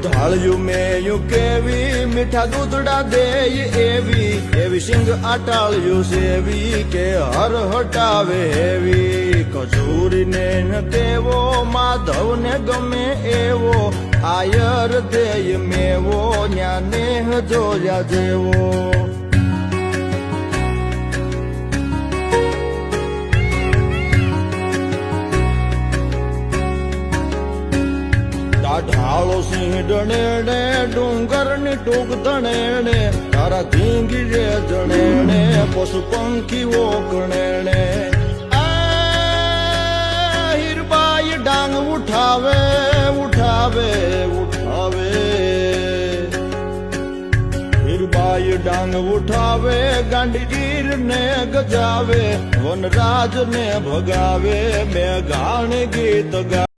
ઢાળ્યું મેયું કેવી મીઠા દૂધડા દેય એવી સિંગ આટાળ્યું સેવી કે હર હટાવે હેવી કચૂરીને ન કેવો માધવને ગમે એવો આયર દેય મેવો ન્યાને જોયા જેવો ઢાળો સિંહ ડણેણે ડુંગરની ટૂંક ધણેણે તારા ધીંગી રે જણેણે પશુ પંખીઓ કણેણે હીરબાઈ ડાંગ ઉઠાવે ઉઠાવે ઉઠાવે હીરબાઈ ડાંગ ઉઠાવે ગાંડીગીર ને ગજાવે વનરાજ ને ભગાવે મેઘાણ ગીત ગા